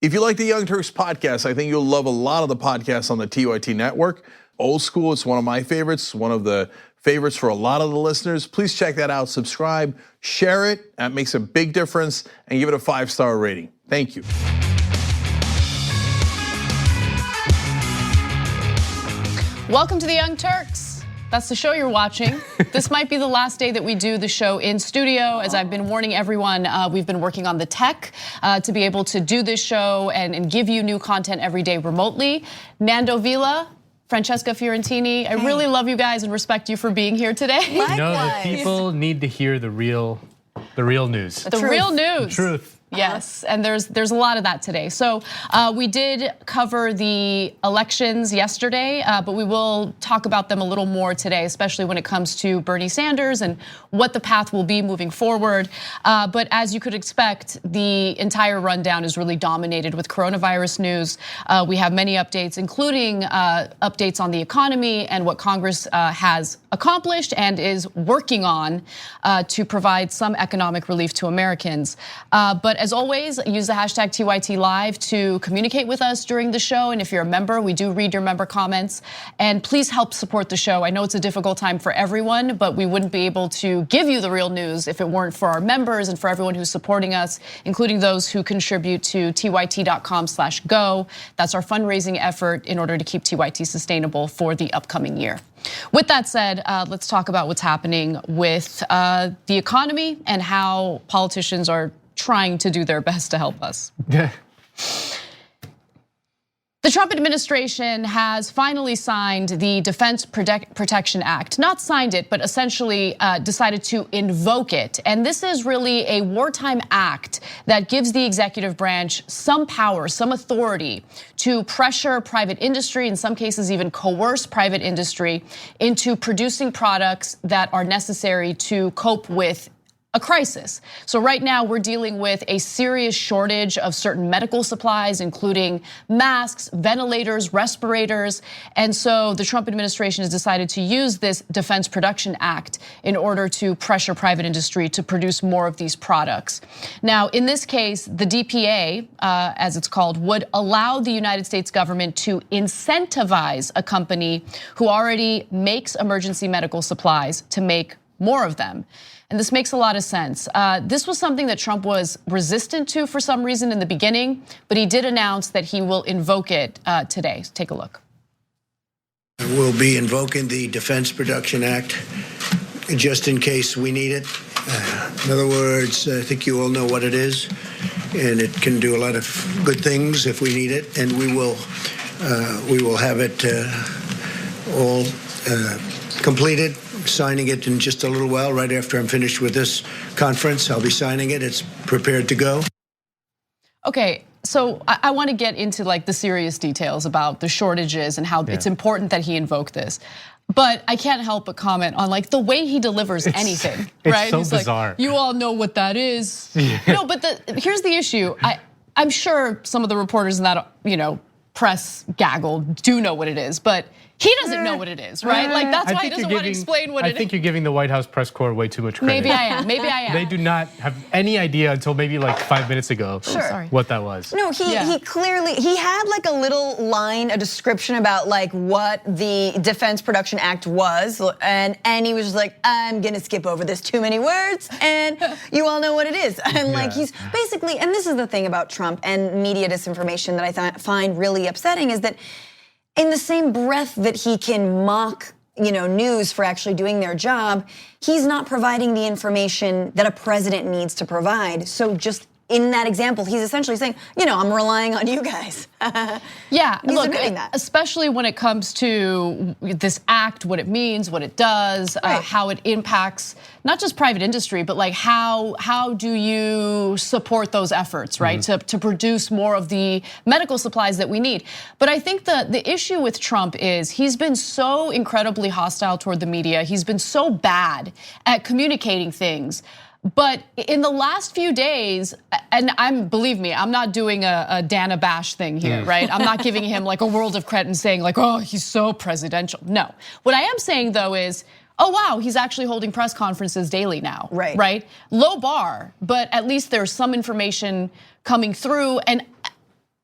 If you like the Young Turks podcast, I think you'll love a lot of the podcasts on the TYT network. Old School, it's one of my favorites, one of the favorites for a lot of the listeners. Please check that out, subscribe, share it. That makes a big difference, and give it a 5-star rating. Thank you. Welcome to the Young Turks. That's the show you're watching. This might be the last day that we do the show in studio. As I've been warning everyone, we've been working on the tech to be able to do this show and give you new content every day remotely. Nando Vila, Francesca Fiorentini, I really love you guys and respect you for being here today. You know, the people need to hear the real news. The real news. The truth. Yes, and there's a lot of that today. So we did cover the elections yesterday, but we will talk about them a little more today, especially when it comes to Bernie Sanders and what the path will be moving forward. But as you could expect, the entire rundown is really dominated with coronavirus news. We have many updates, including updates on the economy and what Congress has accomplished and is working on to provide some economic relief to Americans. But as always, use the hashtag TYT Live to communicate with us during the show. And if you're a member, we do read your member comments. And please help support the show. I know it's a difficult time for everyone, but we wouldn't be able to give you the real news if it weren't for our members and for everyone who's supporting us, including those who contribute to tyt.com/go. That's our fundraising effort in order to keep TYT sustainable for the upcoming year. With that said, let's talk about what's happening with the economy and how politicians are trying to do their best to help us. The Trump administration has finally signed the Defense Protection Act. Not signed it, but essentially decided to invoke it. And this is really a wartime act that gives the executive branch some power, some authority to pressure private industry, in some cases even coerce private industry into producing products that are necessary to cope with a crisis. So right now we're dealing with a serious shortage of certain medical supplies, including masks, ventilators, respirators. And so the Trump administration has decided to use this Defense Production Act in order to pressure private industry to produce more of these products. Now, in this case, the DPA, as it's called, would allow the United States government to incentivize a company who already makes emergency medical supplies to make more of them. And this makes a lot of sense. This was something that Trump was resistant to for some reason in the beginning, but he did announce that he will invoke it today. Take a look. We'll be invoking the Defense Production Act just in case we need it. In other words, I think you all know what it is, and it can do a lot of good things if we need it, and we will have it all completed. Signing it in just a little while, right after I'm finished with this conference. I'll be signing it. It's prepared to go. Okay, so I want to get into like the serious details about the shortages and how it's important that he invoke this. But I can't help but comment on like the way he delivers anything, right? It's so bizarre. Like, you all know what that is. No, but here's the issue. I'm sure some of the reporters in that, press gaggle do know what it is, but he doesn't know what it is, right? Like that's why he doesn't want to explain what it is. I think you're giving the White House press corps way too much credit. Maybe I am. They do not have any idea until maybe like 5 minutes ago what that was. No, he clearly, he had like a little line, a description about like what the Defense Production Act was. And he was just like, I'm gonna skip over this, too many words. And you all know what it is. And like he's basically, and this is the thing about Trump and media disinformation that I find really upsetting is that in the same breath that he can mock, news for actually doing their job, he's not providing the information that a president needs to provide. So just in that example, he's essentially saying, I'm relying on you guys. Yeah, he's look, admitting that. Especially when it comes to this act, what it means, what it does, how it impacts not just private industry, but like how do you support those efforts, right? To produce more of the medical supplies that we need. But I think the issue with Trump is he's been so incredibly hostile toward the media. He's been so bad at communicating things. But in the last few days, and believe me, I'm not doing a Dana Bash thing here, right? I'm not giving him like a world of credit and saying like, oh, he's so presidential. No, what I am saying though is, oh wow, he's actually holding press conferences daily now, right? Low bar, but at least there's some information coming through. And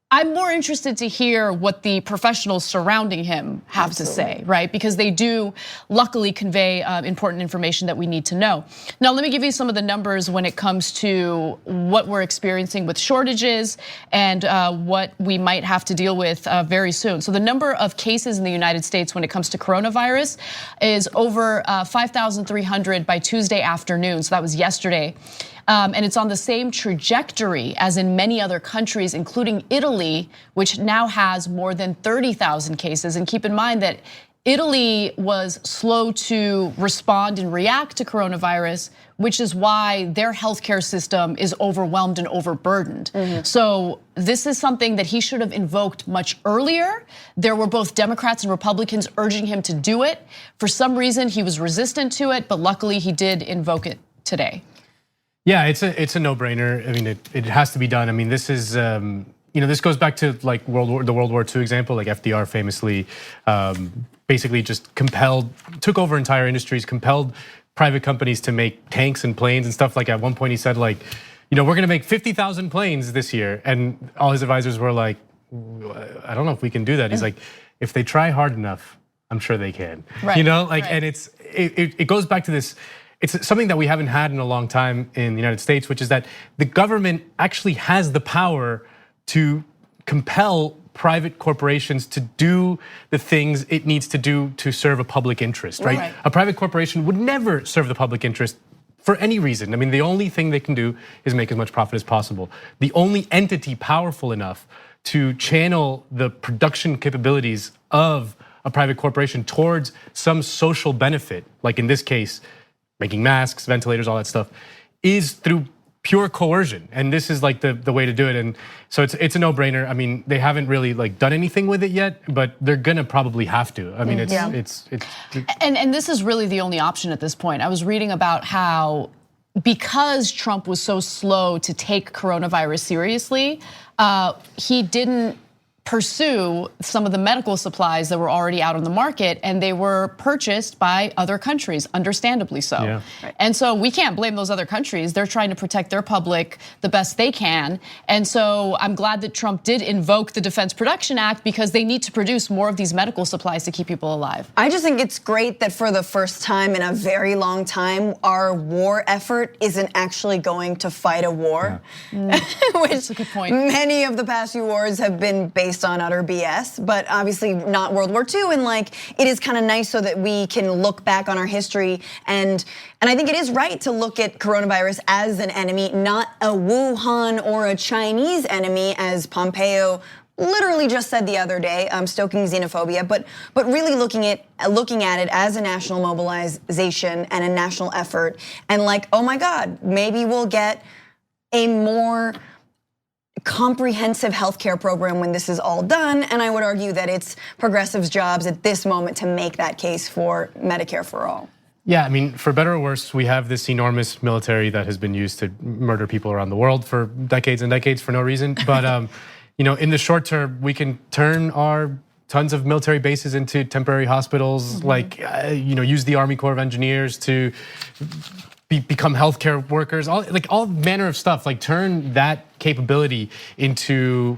I'm more interested to hear what the professionals surrounding him have to say, right? Because they do luckily convey important information that we need to know. Now, let me give you some of the numbers when it comes to what we're experiencing with shortages and what we might have to deal with very soon. So the number of cases in the United States when it comes to coronavirus is over 5,300 by Tuesday afternoon. So that was yesterday. And it's on the same trajectory as in many other countries, including Italy, which now has more than 30,000 cases. And keep in mind that Italy was slow to respond and react to coronavirus, which is why their healthcare system is overwhelmed and overburdened. So this is something that he should have invoked much earlier. There were both Democrats and Republicans urging him to do it. For some reason, he was resistant to it, but luckily he did invoke it today. Yeah, it's a no-brainer. I mean, it has to be done. I mean, this is this goes back to like the World War II example. Like FDR famously, basically just took over entire industries, compelled private companies to make tanks and planes and stuff. Like at one point he said, like, we're gonna make 50,000 planes this year, and all his advisors were like, I don't know if we can do that. He's like, if they try hard enough, I'm sure they can. Right. And it goes back to this. It's something that we haven't had in a long time in the United States, which is that the government actually has the power to compel private corporations to do the things it needs to do to serve a public interest, right? A private corporation would never serve the public interest for any reason. I mean, the only thing they can do is make as much profit as possible. The only entity powerful enough to channel the production capabilities of a private corporation towards some social benefit, like in this case, making masks, ventilators, all that stuff, is through pure coercion. And this is like the way to do it. And so it's a no-brainer. I mean, they haven't really like done anything with it yet, but they're gonna probably have to. I mean, And this is really the only option at this point. I was reading about how because Trump was so slow to take coronavirus seriously, he didn't pursue some of the medical supplies that were already out on the market, and they were purchased by other countries, understandably so. Yeah. And so we can't blame those other countries. They're trying to protect their public the best they can. And so I'm glad that Trump did invoke the Defense Production Act because they need to produce more of these medical supplies to keep people alive. I just think it's great that for the first time in a very long time, our war effort isn't actually going to fight a war. Yeah. Which is a good point. Many of the past few wars have been based on utter BS, but obviously not World War II. And like, it is kind of nice so that we can look back on our history. And I think it is right to look at coronavirus as an enemy, not a Wuhan or a Chinese enemy, as Pompeo literally just said the other day, stoking xenophobia, but really looking at it as a national mobilization and a national effort. And like, oh my God, maybe we'll get a more comprehensive healthcare program when this is all done. And I would argue that it's progressives' jobs at this moment to make that case for Medicare for all. Yeah, I mean, for better or worse, we have this enormous military that has been used to murder people around the world for decades and decades for no reason. But in the short term, we can turn our tons of military bases into temporary hospitals, like use the Army Corps of Engineers to become healthcare workers, all manner of stuff. Like turn that capability into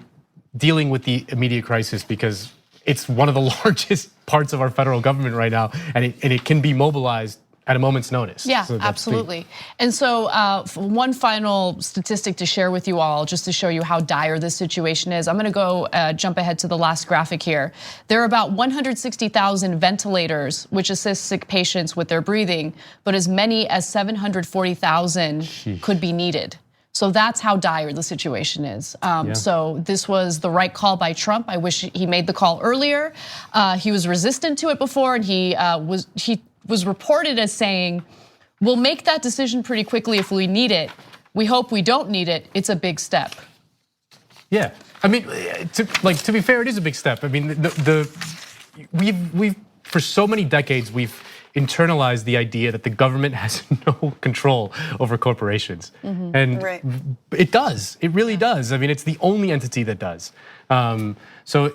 dealing with the immediate crisis, because it's one of the largest parts of our federal government right now, and it can be mobilized at a moment's notice. Yeah, so absolutely. And so one final statistic to share with you all, just to show you how dire this situation is. I'm gonna go jump ahead to the last graphic here. There are about 160,000 ventilators which assist sick patients with their breathing, but as many as 740,000 could be needed. So that's how dire the situation is. So this was the right call by Trump. I wish he made the call earlier. He was resistant to it before, and he was reported as saying, we'll make that decision pretty quickly if we need it. We hope we don't need it. It's a big step. Yeah, I mean, to be fair, it is a big step. I mean, we've for so many decades we've internalized the idea that the government has no control over corporations, and it does. It really does. I mean, it's the only entity that does. So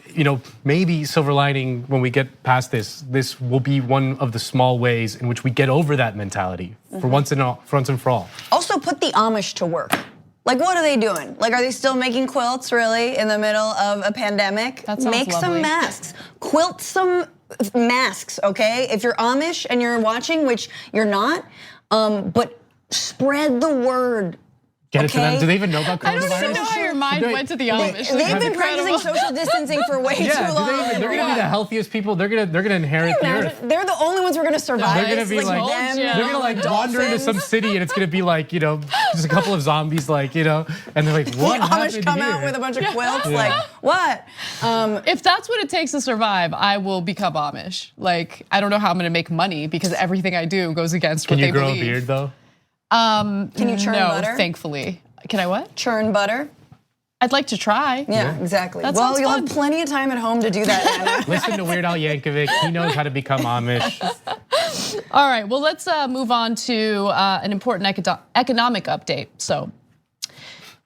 maybe silver lining when we get past this will be one of the small ways in which we get over that mentality for once and for all. Also, put the Amish to work. Like, what are they doing? Like, are they still making quilts, really, in the middle of a pandemic? That sounds Make lovely. some masks. Quilt some masks, okay? If you're Amish and you're watching, which you're not, but spread the word. Get it to them. Okay. Do they even know about I coronavirus? don't even know how your mind went to the Amish. They've been Incredible. practicing social distancing for way Yeah, too long. they're gonna be the healthiest people. They're gonna inherit the earth. They're the only ones who are gonna survive. They're gonna be It's like, them, they're gonna like wander into some city and it's gonna be like, just a couple of zombies, like, and they're like, what the happened Amish come here? out with a bunch of quilts, like, what? If that's what it takes to survive, I will become Amish. Like, I don't know how I'm gonna make money because everything I do goes against what they Can you grow believe. a beard though? Can you churn No, butter? thankfully. Can I what? Churn butter? I'd like to try. Yeah, exactly. That Well, sounds you'll fun. have plenty of time at home to do that, Anna. Listen to Weird Al Yankovic. He knows how to become Amish. All right, well, let's move on to an important economic update. So,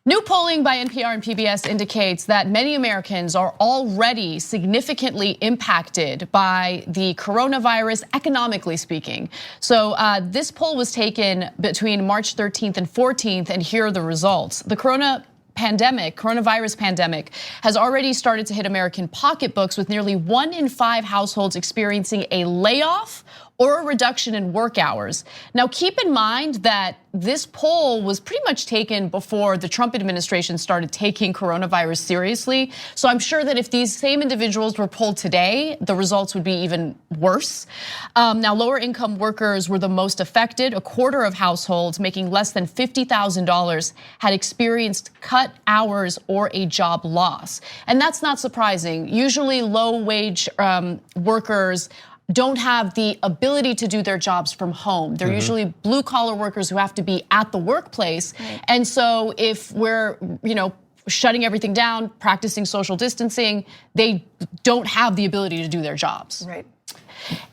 new polling by NPR and PBS indicates that many Americans are already significantly impacted by the coronavirus, economically speaking. So this poll was taken between March 13th and 14th, and here are the results. The coronavirus pandemic has already started to hit American pocketbooks, with nearly 1 in 5 households experiencing a layoff or a reduction in work hours. Now, keep in mind that this poll was pretty much taken before the Trump administration started taking coronavirus seriously. So I'm sure that if these same individuals were polled today, the results would be even worse. Now, lower income workers were the most affected. A quarter of households making less than $50,000 had experienced cut hours or a job loss. And that's not surprising. Usually low wage workers don't have the ability to do their jobs from home. They're usually blue collar workers who have to be at the workplace. Right. And so if we're, shutting everything down, practicing social distancing, they don't have the ability to do their jobs. Right.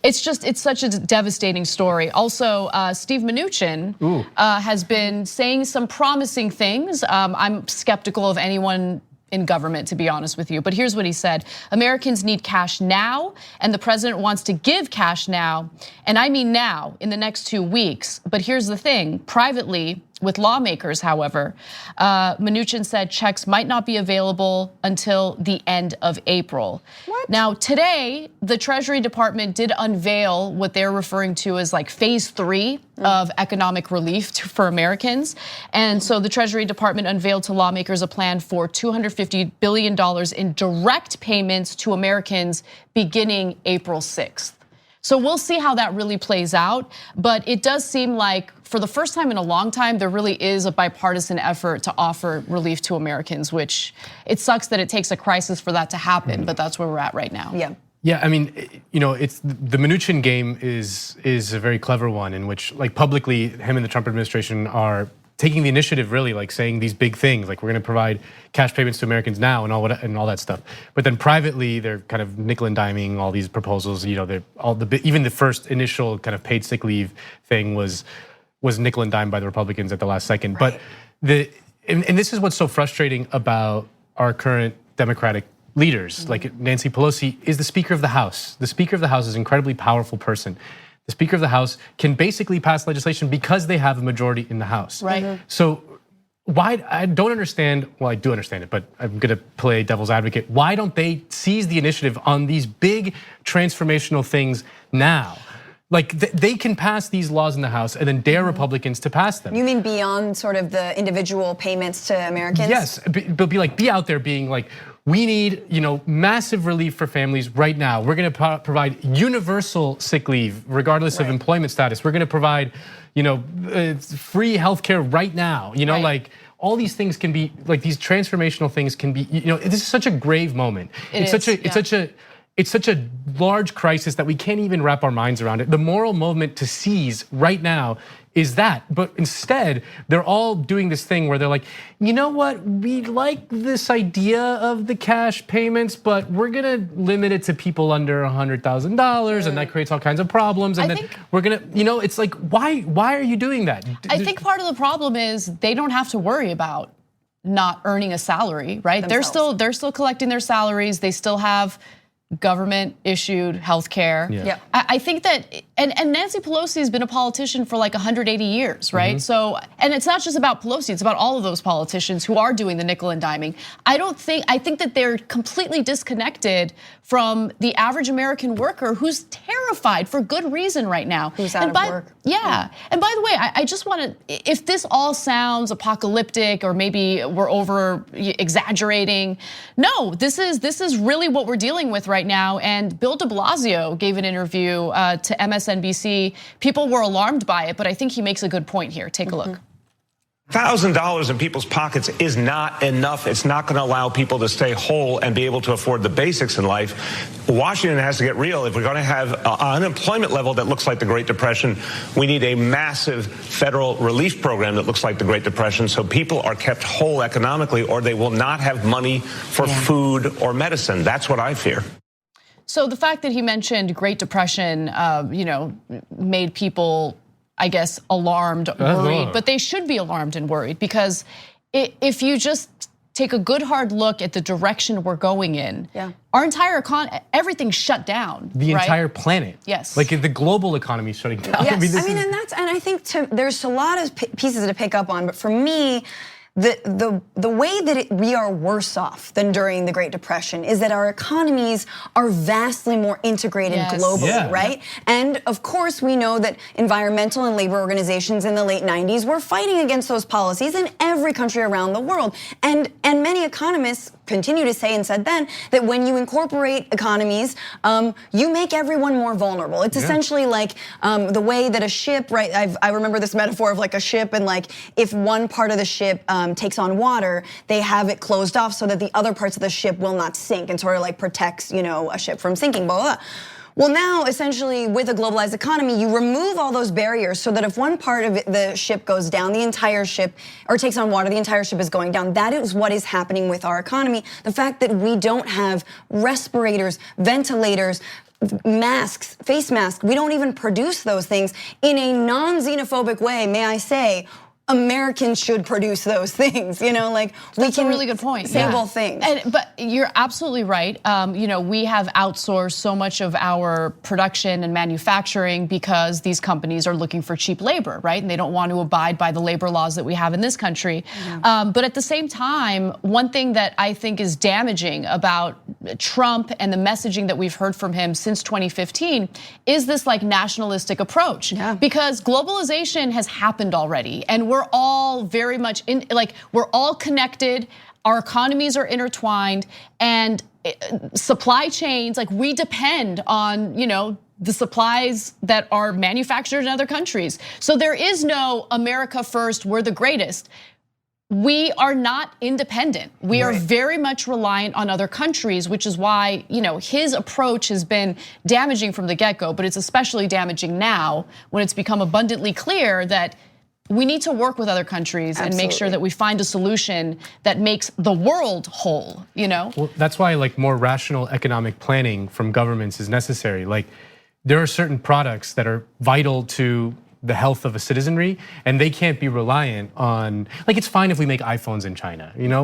It's such a devastating story. Also, Steve Mnuchin has been saying some promising things. I'm skeptical of anyone in government, to be honest with you. But here's what he said: Americans need cash now, and the president wants to give cash now. And I mean now, in the next 2 weeks. But here's the thing, privately, with lawmakers, however, Mnuchin said checks might not be available until the end of April. What? Now, today, the Treasury Department did unveil what they're referring to as like phase 3 of economic relief for Americans. And so the Treasury Department unveiled to lawmakers a plan for $250 billion in direct payments to Americans beginning April 6th. So we'll see how that really plays out, but it does seem like for the first time in a long time, there really is a bipartisan effort to offer relief to Americans, which it sucks that it takes a crisis for that to happen, but that's where we're at right now. Yeah. Yeah, I mean, it's the Mnuchin game is a very clever one in which, like, publicly, him and the Trump administration are taking the initiative, really, like saying these big things, like we're going to provide cash payments to Americans now and all that stuff. But then privately, they're kind of nickel and diming all these proposals. They're even the first initial kind of paid sick leave thing was nickel and dime by the Republicans at the last second. Right. But and this is what's so frustrating about our current Democratic leaders. Like Nancy Pelosi is the Speaker of the House. The Speaker of the House is an incredibly powerful person. The Speaker of the House can basically pass legislation because they have a majority in the House. Right. So why, I don't understand, well, I do understand it, but I'm gonna play devil's advocate. Why don't they seize the initiative on these big transformational things now? Like they can pass these laws in the House and then dare Republicans to pass them. You mean beyond sort of the individual payments to Americans? Yes, but be out there being like, we need, massive relief for families right now. We're going to provide universal sick leave, regardless of employment status. We're going to provide, free healthcare right now. Like all these things can be, like these transformational things can be. This is such a grave moment. It's such a large crisis that we can't even wrap our minds around it. The moral moment to seize right now is that, but instead they're all doing this thing where they're like, you know what, we like this idea of the cash payments, but we're gonna limit it to people under $100,000, and that creates all kinds of problems. And then we're gonna, it's like, why are you doing that? I think part of the problem is they don't have to worry about not earning a salary, right? They're still collecting their salaries. They still have government issued healthcare. Yeah. I think that And Nancy Pelosi has been a politician for like 180 years, right? So, and it's not just about Pelosi, it's about all of those politicians who are doing the nickel and diming. I think that they're completely disconnected from the average American worker who's terrified for good reason right now. Who's out of work. Yeah, and by the way, I just want to, if this all sounds apocalyptic or maybe we're over exaggerating, no, this is really what we're dealing with right now. And Bill de Blasio gave an interview to MSNBC. People were alarmed by it, but I think he makes a good point here. Take a look. $1,000 in people's pockets is not enough. It's not going to allow people to stay whole and be able to afford the basics in life. Washington has to get real. If we're going to have an unemployment level that looks like the Great Depression, we need a massive federal relief program that looks like the Great Depression so people are kept whole economically or they will not have money for food or medicine. That's what I fear. So the fact that he mentioned Great Depression, made people, I guess, alarmed, worried, but they should be alarmed and worried because if you just take a good hard look at the direction we're going in, our entire everything's shut down. The entire planet. Yes. Like the global economy is shutting down. Yes, and I think there's a lot of pieces to pick up on, but for me, the way that we are worse off than during the Great Depression is that our economies are vastly more integrated globally, right? And of course, we know that environmental and labor organizations in the late 90s were fighting against those policies in every country around the world. And many economists continue to say and said then that when you incorporate economies, you make everyone more vulnerable. It's essentially like the way that a ship, right? I remember this metaphor of like a ship, and like if one part of the ship takes on water, they have it closed off so that the other parts of the ship will not sink and sort of like protects, a ship from sinking, blah, blah, blah. Well, now, essentially, with a globalized economy, you remove all those barriers so that if one part of the ship goes down, the entire ship, or takes on water, the entire ship is going down. That is what is happening with our economy. The fact that we don't have respirators, ventilators, masks, face masks, we don't even produce those things in a non-xenophobic way, may I say. Americans should produce those things, like That's a really good point. Say both things. But you're absolutely right. We have outsourced so much of our production and manufacturing because these companies are looking for cheap labor, right? And they don't want to abide by the labor laws that we have in this country. But at the same time, one thing that I think is damaging about Trump and the messaging that we've heard from him since 2015 is this like nationalistic approach. Because globalization has happened already, and we're all very much we're all connected. Our economies are intertwined, and supply chains, like we depend on, the supplies that are manufactured in other countries. So there is no America first, we're the greatest. We are not independent. We are very much reliant on other countries, which is why, his approach has been damaging from the get-go, but it's especially damaging now when it's become abundantly clear that we need to work with other countries and make sure that we find a solution that makes the world whole, Well, that's why like more rational economic planning from governments is necessary. Like there are certain products that are vital to the health of a citizenry, and they can't be reliant on, like it's fine if we make iPhones in China, in theory,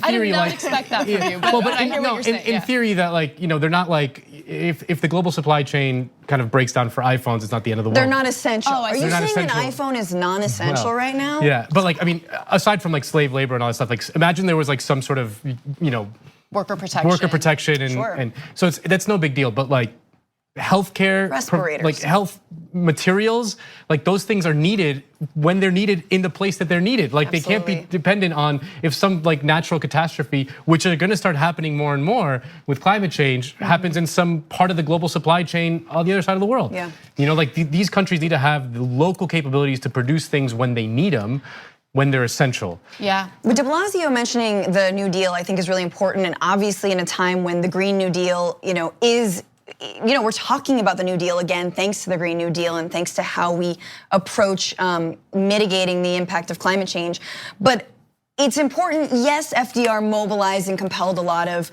I did not expect that from you, but I hear what you're saying. In theory that they're not like, if the global supply chain kind of breaks down for iPhones, it's not the end of the world. They're not essential. Oh, are you saying an iPhone is non-essential right now? Yeah, but aside from like slave labor and all that stuff, like imagine there was like some sort of, worker protection. And so that's no big deal, but like healthcare, respirators, like health materials, like those things are needed when they're needed in the place that they're needed. Like they can't be dependent on if some like natural catastrophe, which are going to start happening more and more with climate change, happens in some part of the global supply chain on the other side of the world. These countries need to have the local capabilities to produce things when they need them, when they're essential. But de Blasio mentioning the New Deal, I think is really important, and obviously in a time when the Green New Deal, is, we're talking about the New Deal again, thanks to the Green New Deal and thanks to how we approach mitigating the impact of climate change. But it's important, yes, FDR mobilized and compelled a lot of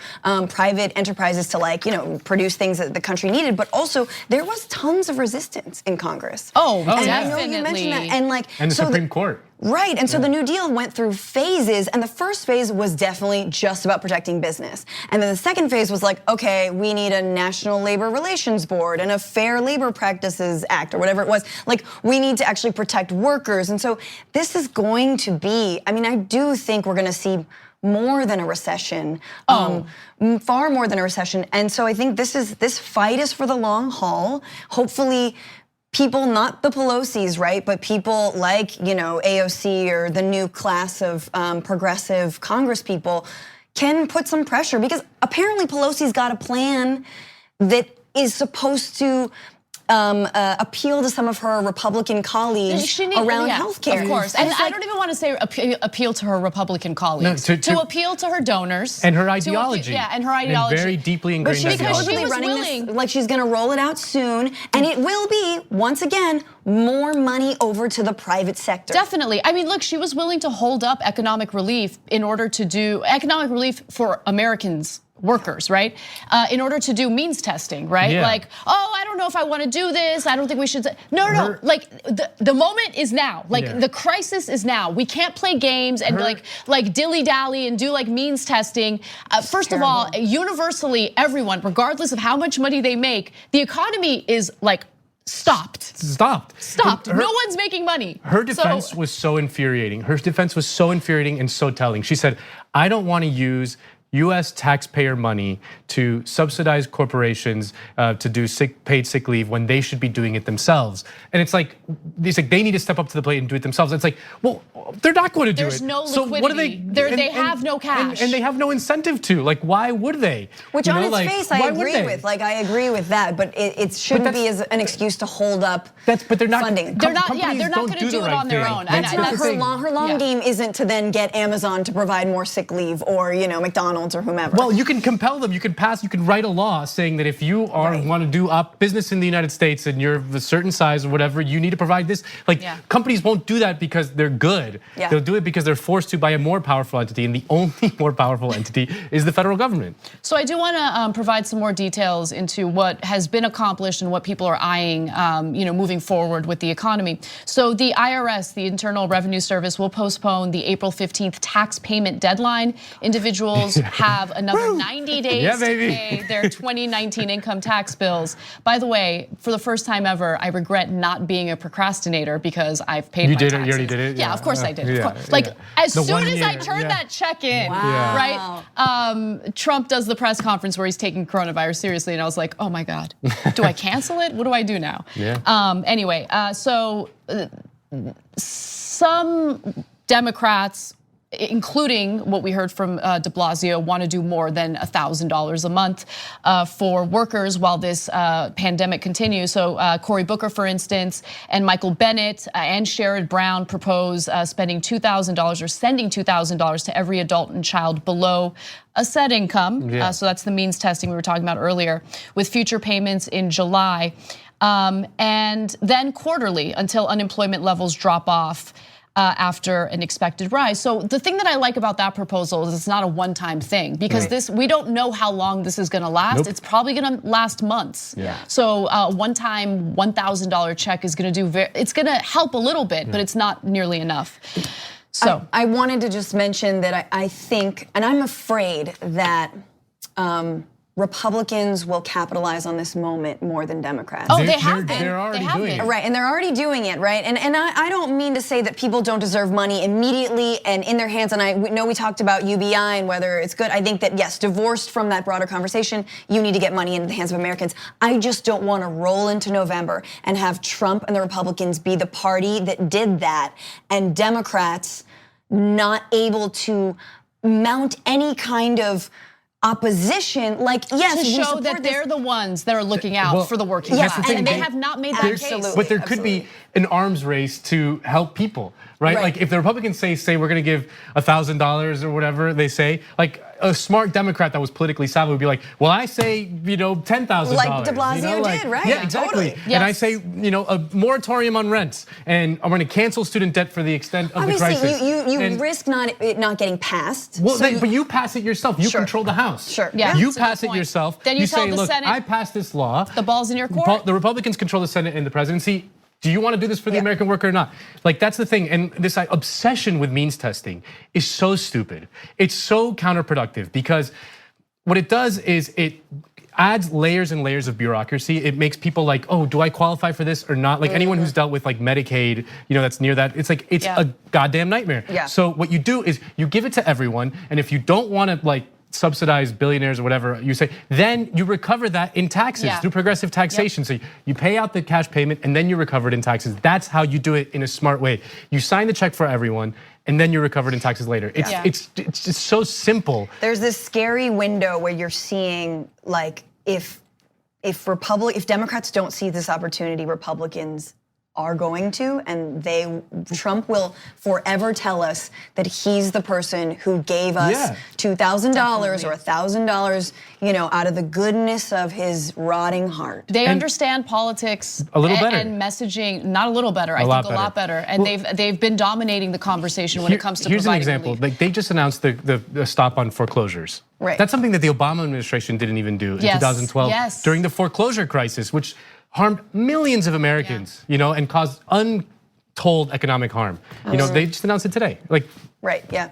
private enterprises to produce things that the country needed, but also there was tons of resistance in Congress. Oh, and definitely. I know you mentioned that, and the Supreme Court. Right, and so the New Deal went through phases, and the first phase was definitely just about protecting business. And then the second phase was like, okay, we need a National Labor Relations Board and a Fair Labor Practices Act or whatever it was. Like, we need to actually protect workers. And so this is going to be, I mean, I do think we're gonna see more than a recession, far more than a recession. And so I think this fight is for the long haul. Hopefully, people, not the Pelosi's, right, but people like, AOC or the new class of progressive Congress people can put some pressure, because apparently Pelosi's got a plan that is supposed to appeal to some of her Republican colleagues around healthcare. Of course, and I don't even want to say appeal to her Republican colleagues. No, to appeal to her donors and her ideology. And her ideology, and very deeply ingrained ideology. Because she was running this like she's going to roll it out soon, and it will be once again more money over to the private sector. Definitely. I mean, look, she was willing to hold up economic relief in order to do economic relief for Americans. Workers, right? In order to do means testing, right? Yeah. Like, I don't know if I want to do this. I don't think we should. No. Like the moment is now. Like the crisis is now. We can't play games and like dilly dally and do like means testing. First of all, universally, everyone, regardless of how much money they make, the economy is like stopped. No one's making money. Her defense was so infuriating. Her defense was so infuriating and so telling. She said, "I don't want to use US taxpayer money to subsidize corporations to do paid sick leave when they should be doing it themselves." And it's like, they need to step up to the plate and do it themselves. It's like, well, they're not going to do it. There's no liquidity. So what do they have no cash. And they have no incentive to. Like, why would they? Which on its face, I agree with. Like, I agree with that, but it shouldn't be as an excuse to hold up but they're not, They're funding. not going to do it on their own. That's not her long game. Isn't to then get Amazon to provide more sick leave or McDonald's or whomever. Well, you can compel them. You can write a law saying that if you want to do up business in the United States and you're of a certain size or whatever, you need to provide this. Like, companies won't do that because they're good. They'll do it because they're forced to by a more powerful entity, and the only more powerful entity is the federal government. So I do want to provide some more details into what has been accomplished and what people are eyeing, moving forward with the economy. So the IRS, the Internal Revenue Service, will postpone the April 15th tax payment deadline. Individuals have another 90 days to pay their 2019 income tax bills. By the way, for the first time ever, I regret not being a procrastinator because I've paid my taxes. You already did it? Yeah, of course I did. As soon as I turned that check in, right? Trump does the press conference where he's taking coronavirus seriously, and I was like, oh my God, do I cancel it? What do I do now? Anyway, so some Democrats, including what we heard from de Blasio, want to do more than $1,000 a month for workers while this pandemic continues. So Cory Booker, for instance, and Michael Bennet and Sherrod Brown propose spending $2,000 or sending $2,000 to every adult and child below a set income. So that's the means testing we were talking about earlier, with future payments in July. And then quarterly until unemployment levels drop off after an expected rise. So the thing that I like about that proposal is it's not a one-time thing, because we don't know how long this is gonna last. It's probably gonna last months. So one-time $1,000 check is gonna it's gonna help a little bit, but it's not nearly enough. So I wanted to just mention that I think, and I'm afraid that Republicans will capitalize on this moment more than Democrats. Oh, they have been. They're already doing it. Right, and they're already doing it, right? And I don't mean to say that people don't deserve money immediately and in their hands, and I know we talked about UBI and whether it's good. I think that, yes, divorced from that broader conversation, you need to get money into the hands of Americans. I just don't want to roll into November and have Trump and the Republicans be the party that did that, and Democrats not able to mount any kind of opposition, like, yes, to show that they're the ones that are looking out for the working class, and they have not made that case. But there could be an arms race to help people, right? Like, if the Republicans say we're gonna give $1,000 or whatever they say, like, a smart Democrat that was politically savvy would be like, well, I say, $10,000. Like de Blasio did, right? Yeah, exactly. Totally. And I say, a moratorium on rents, and I'm gonna cancel student debt for the extent of the crisis. You risk it not getting passed. Well, but you pass it yourself. You control the House. Sure. Yeah. You pass it yourself. Then you tell say, the look, Senate, I passed this law. The ball's in your court. The Republicans control the Senate and the presidency. do you want to do this for the American worker or not? Like, that's the thing. And this obsession with means testing is so stupid. It's so counterproductive because what it does is it adds layers and layers of bureaucracy. It makes people like, oh, do I qualify for this or not? Like anyone who's dealt with like Medicaid, that's near that. It's like, it's a goddamn nightmare. Yeah. So what you do is you give it to everyone. And if you don't want to like subsidize billionaires or whatever you say, then you recover that in taxes through progressive taxation. So you pay out the cash payment and then you recover it in taxes. That's how you do it in a smart way. You sign the check for everyone and then you're recovered in taxes later. It's just so simple. There's this scary window where you're seeing like if Democrats don't see this opportunity, Republicans are going to, and Trump will forever tell us that he's the person who gave us $2,000 or $1,000, out of the goodness of his rotting heart. They understand politics a little better. And messaging, not a little better, I think a lot better. And they've been dominating the conversation when it comes to here's an providing example. relief. Like they just announced the stop on foreclosures. Right. That's something that the Obama administration didn't even do in 2012 during the foreclosure crisis, which harmed millions of Americans, and caused untold economic harm. They just announced it today.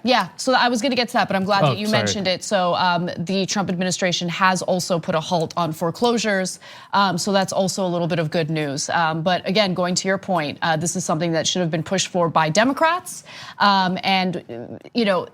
Yeah, so I was gonna get to that, but I'm glad that you mentioned it. So the Trump administration has also put a halt on foreclosures. So that's also a little bit of good news. But again, going to your point, this is something that should have been pushed for by Democrats. And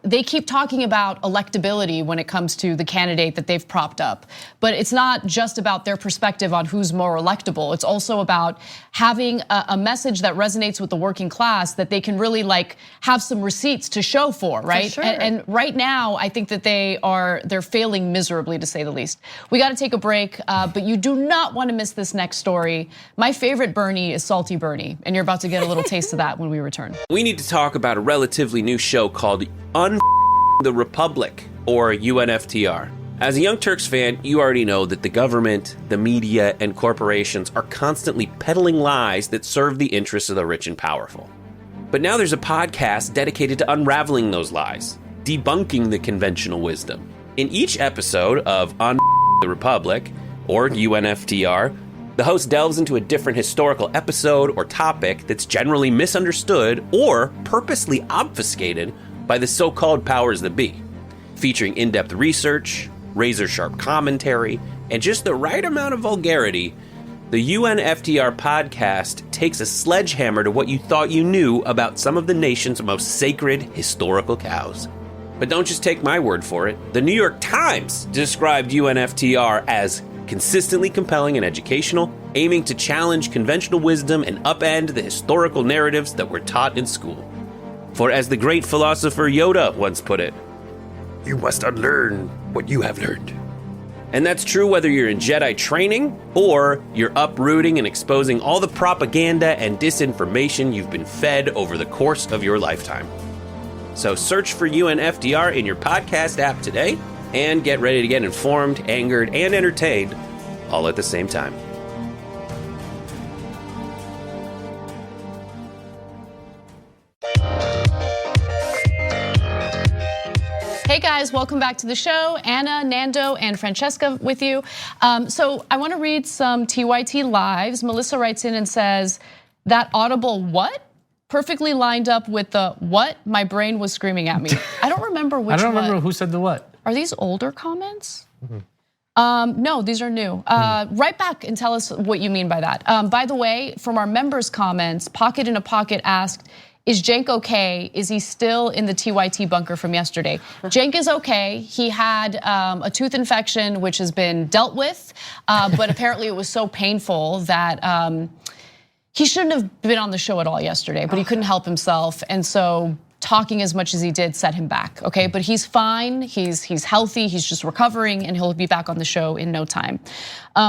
they keep talking about electability when it comes to the candidate that they've propped up. But it's not just about their perspective on who's more electable. It's also about having a message that resonates with the working class that they can really like have some receipts to show for, right? For sure. And right now, I think that they're failing miserably, to say the least. We got to take a break, but you do not want to miss this next story. My favorite Bernie is Salty Bernie, and you're about to get a little taste of that when we return. We need to talk about a relatively new show called the Republic, or UNFTR. As a Young Turks fan, you already know that the government, the media, and corporations are constantly peddling lies that serve the interests of the rich and powerful. But now there's a podcast dedicated to unraveling those lies, debunking the conventional wisdom. In each episode of the Republic, or UNFTR, the host delves into a different historical episode or topic that's generally misunderstood or purposely obfuscated by the so-called powers that be, featuring in-depth research, razor-sharp commentary, and just the right amount of vulgarity. The UNFTR podcast takes a sledgehammer to what you thought you knew about some of the nation's most sacred historical cows. But don't just take my word for it. The New York Times described UNFTR as consistently compelling and educational, aiming to challenge conventional wisdom and upend the historical narratives that were taught in school. For as the great philosopher Yoda once put it, you must unlearn what you have learned. And that's true whether you're in Jedi training or you're uprooting and exposing all the propaganda and disinformation you've been fed over the course of your lifetime. So search for UNFTR in your podcast app today and get ready to get informed, angered, and entertained all at the same time. Hey guys, welcome back to the show. Anna, Nando, and Francesca with you. So I want to read some TYT lives. Melissa writes in and says, that audible what? Perfectly lined up with the what my brain was screaming at me. I don't remember which one. I don't remember who said the what. Are these older comments? No, these are new. Write back and tell us what you mean by that. By the way, from our members' comments, Pocket in a Pocket asked, is Cenk okay? Is he still in the TYT bunker from yesterday? Cenk is okay. He had a tooth infection, which has been dealt with, but apparently it was so painful that he shouldn't have been on the show at all yesterday, but he couldn't help himself. And so talking as much as he did set him back, okay? But he's fine, he's healthy, he's just recovering, and he'll be back on the show in no time.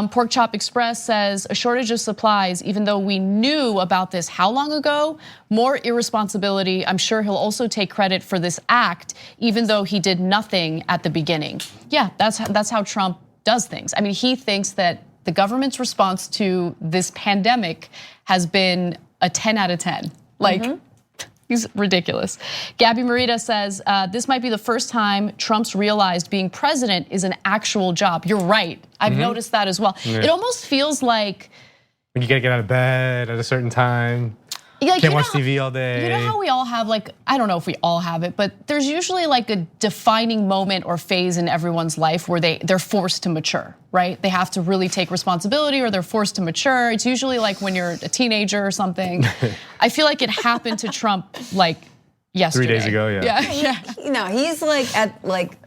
Pork Chop Express says, a shortage of supplies, even though we knew about this how long ago? More irresponsibility. I'm sure he'll also take credit for this act, even though he did nothing at the beginning. Yeah, that's how Trump does things. I mean, he thinks that the government's response to this pandemic has been a 10 out of 10. Like, he's ridiculous. Gabby Marita says, this might be the first time Trump's realized being president is an actual job. You're right, I've noticed that as well. Yeah. It almost feels like When you gotta get out of bed at a certain time. Like, can't watch TV all day. You know how we all have like, I don't know if we all have it, but there's usually like a defining moment or phase in everyone's life where they're forced to mature, right? They have to really take responsibility or they're forced to mature. It's usually like when you're a teenager or something. I feel like it happened to Trump like yesterday. 3 days ago, yeah. No, he's like at like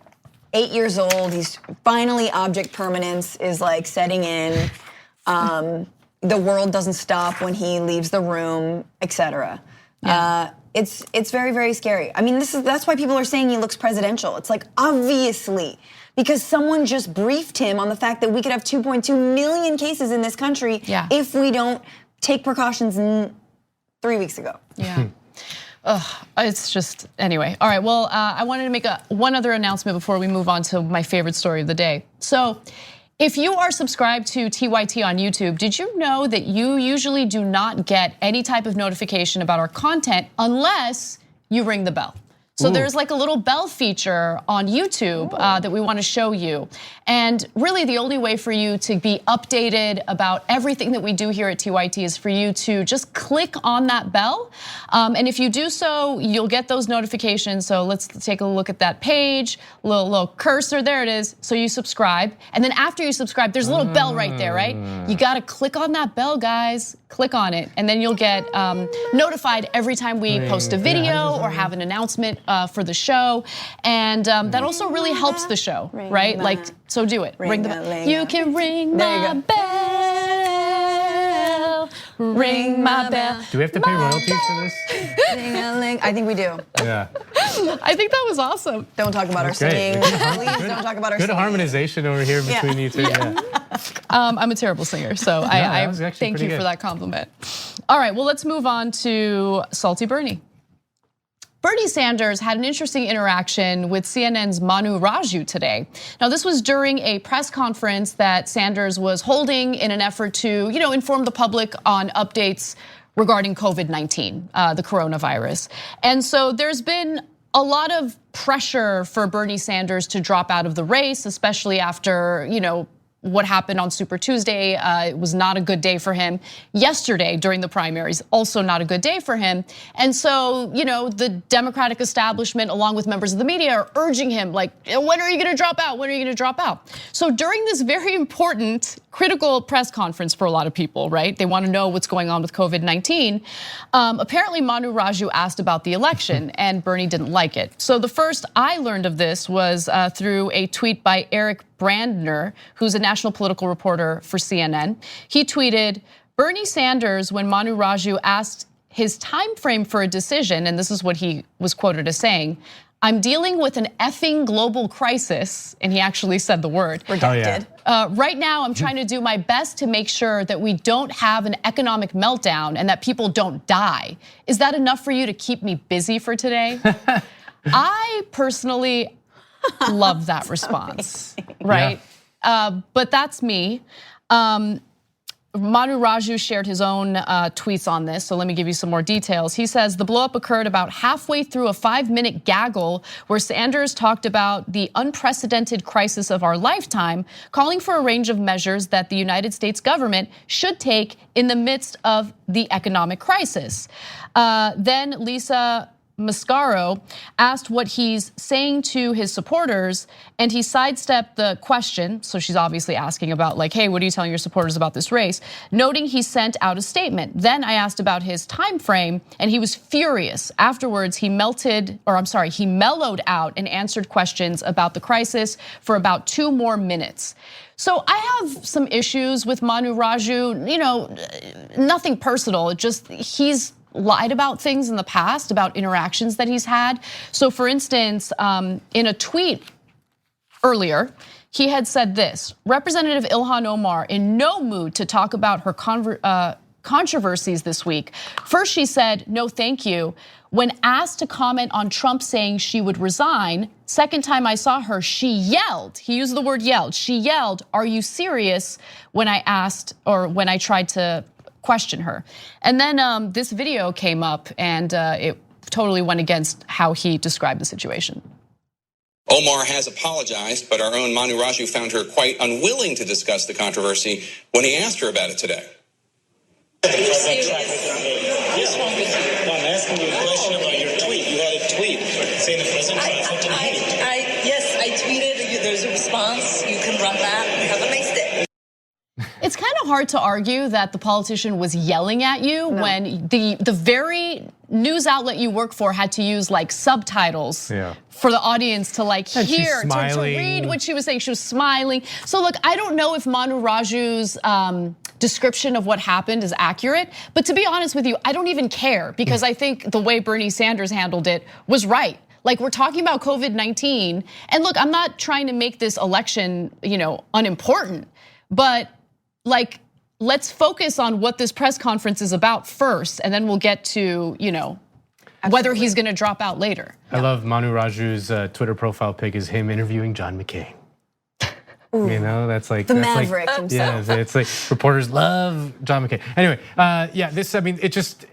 8 years old. He's finally object permanence is like setting in. The world doesn't stop when he leaves the room, etc. Yeah. It's very, very scary. I mean, that's why people are saying he looks presidential. It's like obviously because someone just briefed him on the fact that we could have 2.2 million cases in this country if we don't take precautions 3 weeks ago. Yeah. It's just, anyway. All right, well, I wanted to make one other announcement before we move on to my favorite story of the day. So, if you are subscribed to TYT on YouTube, did you know that you usually do not get any type of notification about our content unless you ring the bell? So there's like a little bell feature on YouTube that we want to show you. And really the only way for you to be updated about everything that we do here at TYT is for you to just click on that bell. And if you do so, you'll get those notifications. So let's take a look at that page, little cursor, there it is. So you subscribe. And then after you subscribe, there's a little bell right there, right? You gotta click on that bell, guys. Click on it, and then you'll get notified every time we post a video or have an announcement for the show. And that also really helps the show, right? Like, so do it. Ring the bell. You can ring my bell. Ring my bell. Do we have to pay royalties for this? I think we do. Yeah. I think that was awesome. Don't talk about our singing. Please don't talk about our singing. Good harmonization over here between you two. Yeah. I'm a terrible singer, so I thank you for that compliment. All right, well, let's move on to Salty Bernie. Bernie Sanders had an interesting interaction with CNN's Manu Raju today. Now, this was during a press conference that Sanders was holding in an effort to, inform the public on updates regarding COVID-19, the coronavirus. And so there's been a lot of pressure for Bernie Sanders to drop out of the race, especially after, what happened on Super Tuesday. It was not a good day for him. Yesterday during the primaries, also not a good day for him. And so, the Democratic establishment, along with members of the media, are urging him, like, when are you gonna drop out? When are you gonna drop out? So during this very important, critical press conference for a lot of people, right? They wanna know what's going on with COVID-19. Apparently Manu Raju asked about the election and Bernie didn't like it. So the first I learned of this was through a tweet by Eric Brandner, who's a national political reporter for CNN. He tweeted, Bernie Sanders, when Manu Raju asked his time frame for a decision, and this is what he was quoted as saying, I'm dealing with an effing global crisis, and he actually said the word. Redacted. Right now, I'm trying to do my best to make sure that we don't have an economic meltdown and that people don't die. Is that enough for you to keep me busy for today? I personally love that response, right? Yeah. But that's me. Manu Raju shared his own tweets on this, so let me give you some more details. He says the blowup occurred about halfway through a 5-minute gaggle where Sanders talked about the unprecedented crisis of our lifetime, calling for a range of measures that the United States government should take in the midst of the economic crisis. Then Lisa Mascaro asked what he's saying to his supporters, and he sidestepped the question. So she's obviously asking about like, hey, what are you telling your supporters about this race? Noting he sent out a statement. Then I asked about his time frame, and he was furious. Afterwards, he mellowed out and answered questions about the crisis for about 2 more minutes. So I have some issues with Manu Raju, nothing personal, just he's lied about things in the past, about interactions that he's had. So for instance, in a tweet earlier, he had said this, Representative Ilhan Omar in no mood to talk about her controversies this week. First she said, no thank you. When asked to comment on Trump saying she would resign, second time I saw her, she yelled, he used the word yelled, she yelled, are you serious? When I asked, or when I tried to question her. And then this video came up and it totally went against how he described the situation. Omar has apologized, but our own Manu Raju found her quite unwilling to discuss the controversy when he asked her about it today. What's wrong with you? I'm asking you a question about your tweet. You had a tweet saying the president trafficked in Haiti. Yes, I tweeted. There's a response. You can run that. Have a nice day. It's kind of hard to argue that the politician was yelling at you when the very news outlet you work for had to use like subtitles for the audience to like hear, to read what she was saying. She was smiling. So look, I don't know if Manu Raju's description of what happened is accurate, but to be honest with you, I don't even care because I think the way Bernie Sanders handled it was right. Like we're talking about COVID-19, and look, I'm not trying to make this election, unimportant, but like, let's focus on what this press conference is about first, and then we'll get to, whether he's gonna drop out later. I love Manu Raju's Twitter profile pic is him interviewing John McCain. That's like the Maverick himself. Yeah, it's like reporters love John McCain. Anyway,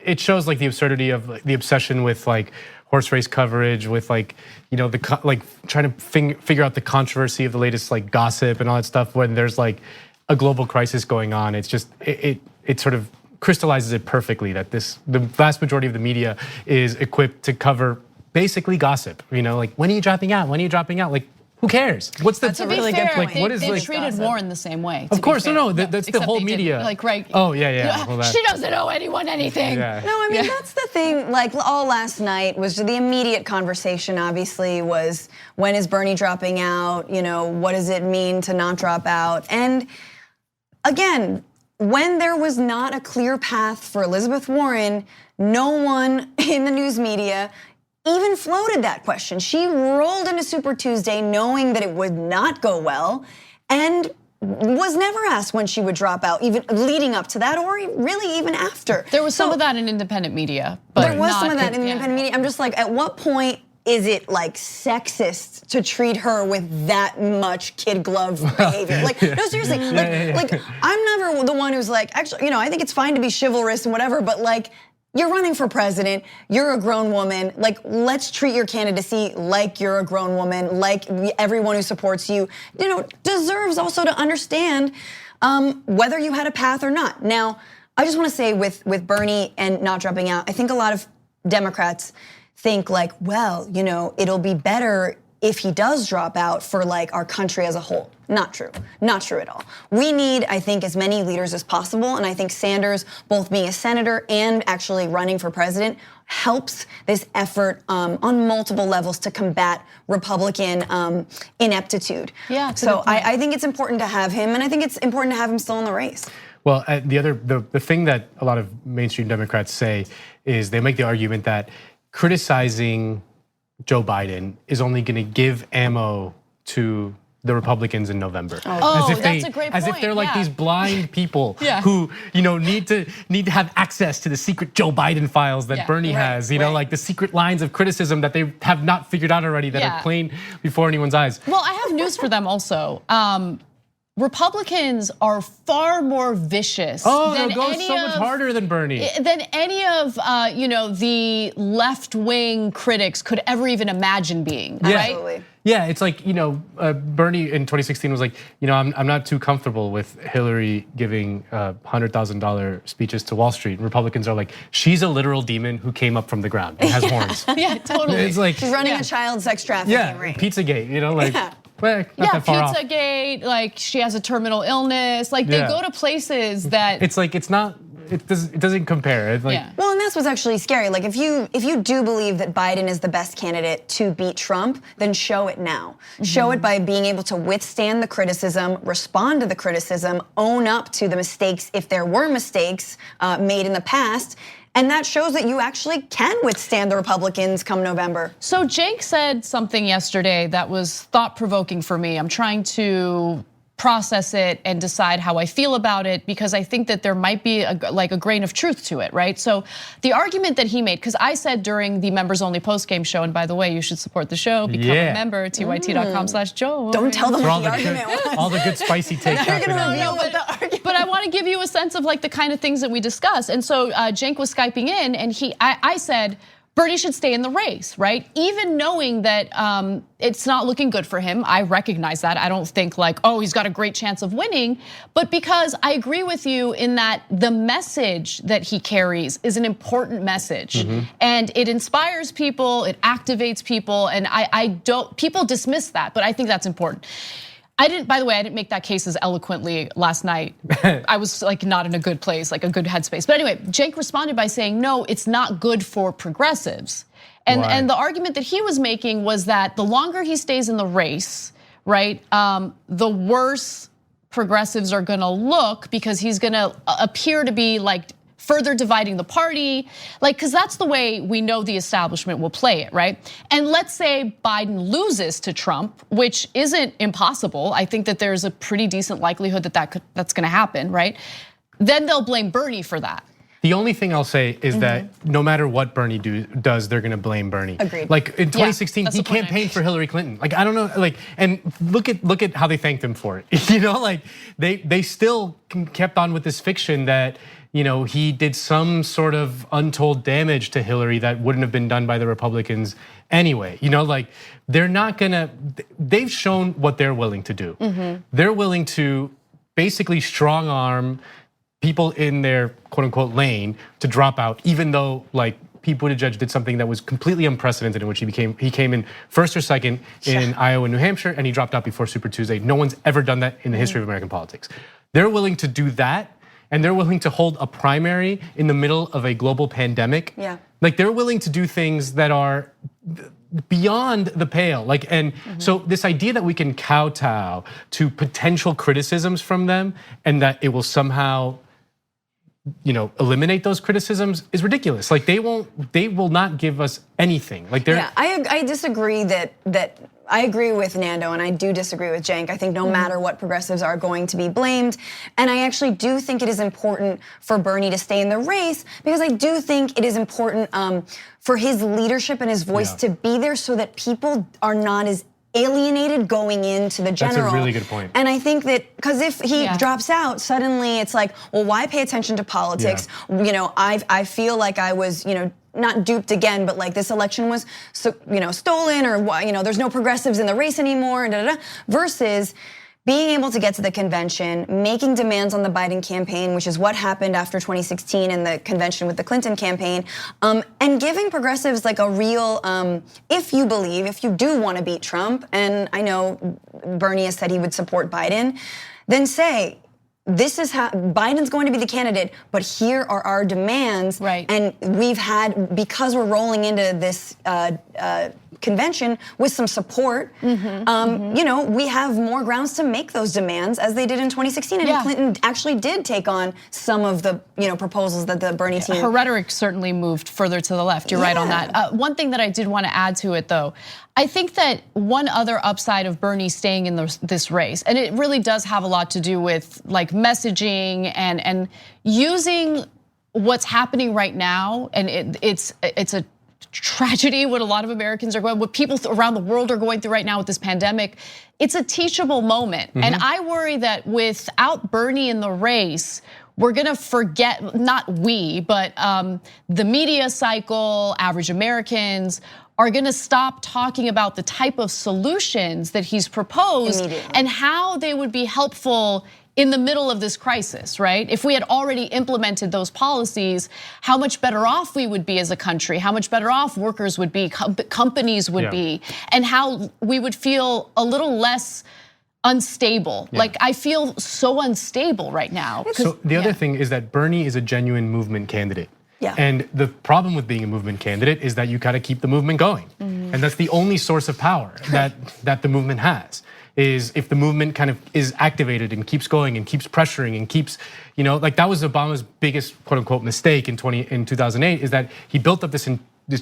it shows like the absurdity of like, the obsession with like horse race coverage, with like trying to figure out the controversy of the latest like gossip and all that stuff when there's like a global crisis going on. It's just it sort of crystallizes it perfectly that the vast majority of the media is equipped to cover basically gossip. Like when are you dropping out? When are you dropping out? Like who cares? That's a really good point. What is like treated Warren the same way? Of course, no, that's the whole media. Like right. Oh yeah. Well, she doesn't owe anyone anything. Yeah. No, I mean that's the thing. Like all last night was the immediate conversation. Obviously, was when is Bernie dropping out? What does it mean to not drop out? And again, when there was not a clear path for Elizabeth Warren, no one in the news media even floated that question. She rolled into Super Tuesday knowing that it would not go well and was never asked when she would drop out, even leading up to that or really even after. There was some of that in independent media. But there was some of that in independent media. I'm just like, at what point is it like sexist to treat her with that much kid glove behavior? Like, no, seriously, like I'm never the one who's like, actually, I think it's fine to be chivalrous and whatever, but like, you're running for president, you're a grown woman, like let's treat your candidacy like you're a grown woman, like everyone who supports you, deserves also to understand whether you had a path or not. Now, I just wanna say with Bernie and not dropping out, I think a lot of Democrats think like, well, it'll be better if he does drop out for like our country as a whole. Not true at all. We need, I think, as many leaders as possible, and I think Sanders, both being a senator and actually running for president, helps this effort on multiple levels to combat Republican ineptitude. Yeah. So I think it's important to have him, and I think it's important to have him still in the race. Well, the thing that a lot of mainstream Democrats say is they make the argument that criticizing Joe Biden is only going to give ammo to the Republicans in November. That's a great point. As if they're like these blind people who need to have access to the secret Joe Biden files that Bernie has. Like the secret lines of criticism that they have not figured out already that are plain before anyone's eyes. Well, I have news for them also. Republicans are far more vicious. They'll go so much harder than Bernie. Than any of the left-wing critics could ever even imagine being, right? Absolutely. Yeah, it's like, Bernie in 2016 was like, I'm not too comfortable with Hillary giving $100,000 speeches to Wall Street. And Republicans are like, she's a literal demon who came up from the ground and has horns. Yeah, totally. It's like she's running a child sex trafficking ring. Pizzagate, like. Well, Pizzagate, like she has a terminal illness. Like they go to places that it's like it doesn't compare. Well, and that's what's actually scary. Like if you do believe that Biden is the best candidate to beat Trump, then show it now. Show it by being able to withstand the criticism, respond to the criticism, own up to the mistakes if there were mistakes made in the past. And that shows that you actually can withstand the Republicans come November. So Jake said something yesterday that was thought-provoking for me. I'm trying to process it and decide how I feel about it because I think that there might be a grain of truth to it, right? So the argument that he made, because I said during the members only postgame show, and by the way, you should support the show, become a member, tyt.com/Joe. Don't tell them what the argument was. All the good spicy takes. You're gonna reveal what the argument. But I want to give you a sense of like the kind of things that we discuss. And so Cenk was Skyping in, and I said, Bernie should stay in the race, right? Even knowing that it's not looking good for him. I recognize that. I don't think like, oh, he's got a great chance of winning, but because I agree with you in that the message that he carries is an important message, and it inspires people, it activates people, and people dismiss that, but I think that's important. By the way, I didn't make that case as eloquently last night. I was like not in a good place, like a good headspace. But anyway, Cenk responded by saying, no, it's not good for progressives. And the argument that he was making was that the longer he stays in the race, right, the worse progressives are gonna look because he's gonna appear to be like further dividing the party, like, because that's the way we know the establishment will play it, right? And let's say Biden loses to Trump, which isn't impossible. I think that there's a pretty decent likelihood that that's gonna happen, right? Then they'll blame Bernie for that. The only thing I'll say is that no matter what Bernie does, they're gonna blame Bernie. Agreed. Like in 2016, he campaigned for Hillary Clinton. Like I don't know, like, and look at how they thanked him for it. You know, like they still kept on with this fiction that, you know, he did some sort of untold damage to Hillary that wouldn't have been done by the Republicans anyway. You know, like they're not gonna. They've shown what they're willing to do. They're willing to basically strong arm people in their quote unquote lane to drop out, even though like Pete Buttigieg did something that was completely unprecedented in which he came in first or second in Iowa and New Hampshire, and he dropped out before Super Tuesday. No one's ever done that in the history of American politics. They're willing to do that, and they're willing to hold a primary in the middle of a global pandemic. Yeah. Like they're willing to do things that are beyond the pale. Like, and so this idea that we can kowtow to potential criticisms from them and that it will somehow, you know, eliminate those criticisms is ridiculous. Like they will not give us anything. Like they're. Yeah, I disagree that I agree with Nando and I do disagree with Cenk. I think no matter what, progressives are going to be blamed. And I actually do think it is important for Bernie to stay in the race because I do think it is important for his leadership and his voice to be there so that people are not as alienated going into the general. That's a really good point. And I think that, because if he drops out, suddenly it's like, well, why pay attention to politics? You know, I feel like I was, you know, not duped again, but like this election was, you know, stolen, or you know, there's no progressives in the race anymore, and versus being able to get to the convention, making demands on the Biden campaign, which is what happened after 2016 in the convention with the Clinton campaign, and giving progressives like a real, if you do want to beat Trump, and I know Bernie has said he would support Biden, then say, this is how Biden's going to be the candidate, but here are our demands. Right. And we've had, because we're rolling into this convention with some support, you know, we have more grounds to make those demands as they did in 2016. And Clinton actually did take on some of the, you know, proposals that the Bernie team. Her rhetoric certainly moved further to the left. You're right on that. One thing that I did want to add to it though, I think that one other upside of Bernie staying in this race, and it really does have a lot to do with like messaging and using what's happening right now, and it's a tragedy what a lot of Americans are going, what people around the world are going through right now with this pandemic. It's a teachable moment, and I worry that without Bernie in the race, we're gonna forget, not we, but the media cycle, average Americans are gonna stop talking about the type of solutions that he's proposed and how they would be helpful in the middle of this crisis, right? If we had already implemented those policies, how much better off we would be as a country, how much better off workers would be, companies would be, and how we would feel a little less unstable. Like I feel so unstable right now. So the other thing is that Bernie is a genuine movement candidate. And the problem with being a movement candidate is that you gotta keep the movement going. And that's the only source of power that the movement has, is if the movement kind of is activated and keeps going and keeps pressuring and keeps, you know, like that was Obama's biggest quote unquote mistake in 2008, is that he built up this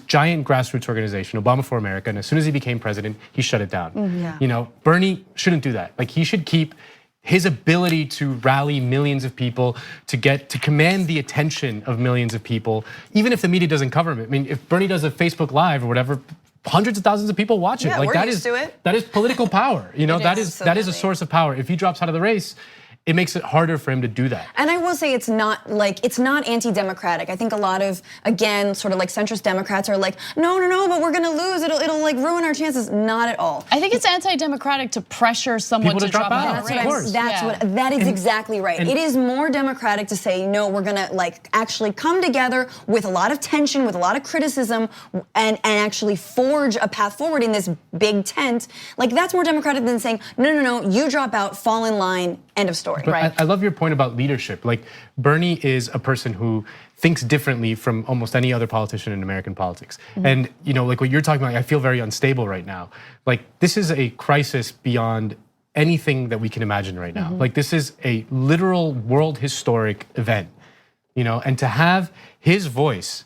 giant grassroots organization, Obama for America, and as soon as he became president, he shut it down. You know, Bernie shouldn't do that. Like he should keep his ability to rally millions of people, to command the attention of millions of people, even if the media doesn't cover him. I mean, if Bernie does a Facebook Live or whatever, hundreds of thousands of people watch it. Yeah, like we're that used to it. That is political power. You know, that is a absolutely. source of power. If he drops out of the race, it makes it harder for him to do that. And I will say it's not anti-democratic. I think a lot of, again, sort of like centrist Democrats are like, no, but we're gonna lose. It'll like ruin our chances. Not at all. I think it's anti-democratic to pressure someone People to drop out. That is exactly right. It is more democratic to say, no, we're gonna like actually come together with a lot of tension, with a lot of criticism, and actually forge a path forward in this big tent. Like that's more democratic than saying, no, you drop out, fall in line, end of story. But right. I love your point about leadership. Like Bernie is a person who thinks differently from almost any other politician in American politics. And like what you're talking about, I feel very unstable right now. Like this is a crisis beyond anything that we can imagine right now. Like this is a literal world historic event, and to have his voice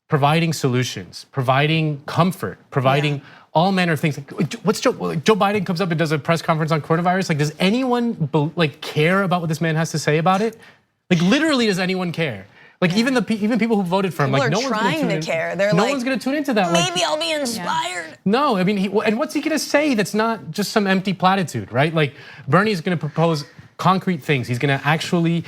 providing solutions, providing comfort, providing all manner of things. What's Joe Biden comes up and does a press conference on coronavirus. Like, does anyone care about what this man has to say about it? Like, literally, does anyone care? Like, even people who voted for him, people like, no are one's trying to care. They're no like, one's gonna tune into that. Maybe I'll be inspired. No, I mean, and what's he gonna say that's not just some empty platitude, right? Like, Bernie's gonna propose concrete things. He's gonna actually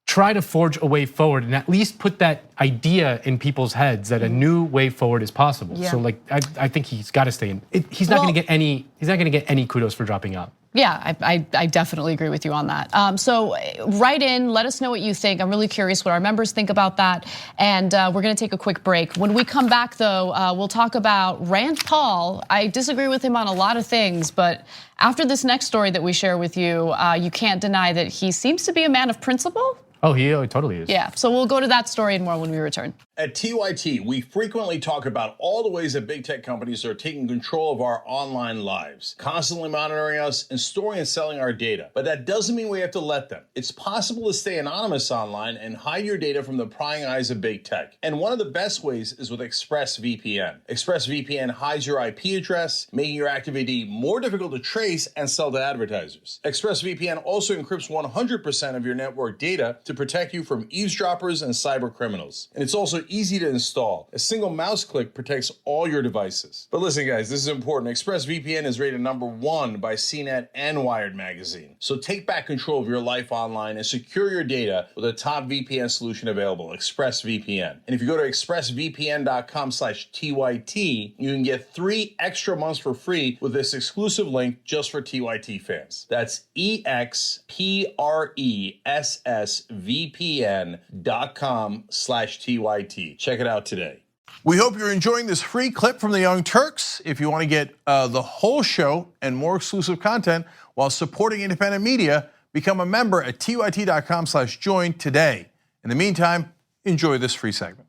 try to forge a way forward and at least put that idea in people's heads that a new way forward is possible. So like, I think he's got to stay in. He's not going to get any. He's not going to get any kudos for dropping out. Yeah, I definitely agree with you on that. So write in, let us know what you think. I'm really curious what our members think about that. And we're gonna take a quick break. When we come back though, we'll talk about Rand Paul. I disagree with him on a lot of things, but after this next story that we share with you, you can't deny that he seems to be a man of principle. Oh, he totally is. Yeah, so we'll go to that story and more when we return. At TYT, we frequently talk about all the ways that big tech companies are taking control of our online lives, constantly monitoring us and storing and selling our data. But that doesn't mean we have to let them. It's possible to stay anonymous online and hide your data from the prying eyes of big tech. And one of the best ways is with ExpressVPN. ExpressVPN hides your IP address, making your activity more difficult to trace and sell to advertisers. ExpressVPN also encrypts 100% of your network data to protect you from eavesdroppers and cyber criminals. And it's also easy to install. A single mouse click protects all your devices. But listen guys, this is important. ExpressVPN is rated #1 by CNET and Wired magazine. So take back control of your life online and secure your data with a top VPN solution available, ExpressVPN. And if you go to expressvpn.com/TYT, you can get 3 extra months for free with this exclusive link just for TYT fans. That's expressvpn.com/TYT. Check it out today. We hope you're enjoying this free clip from the Young Turks. If you want to get the whole show and more exclusive content while supporting independent media, become a member at tyt.com/join today. In the meantime, enjoy this free segment.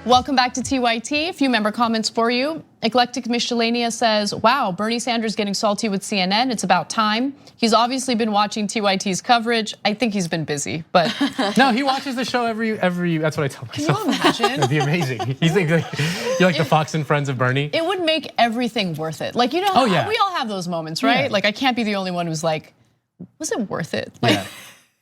Welcome back to TYT. A few member comments for you. Eclectic Miscellanea says, wow, Bernie Sanders getting salty with CNN. It's about time. He's obviously been watching TYT's coverage. I think he's been busy, but. No, he watches the show every, that's what I tell myself. Can you imagine? It'd be amazing. You're like the Fox and Friends of Bernie. It would make everything worth it. Like, we all have those moments, right? Yeah. Like, I can't be the only one who's like, was it worth it? Like,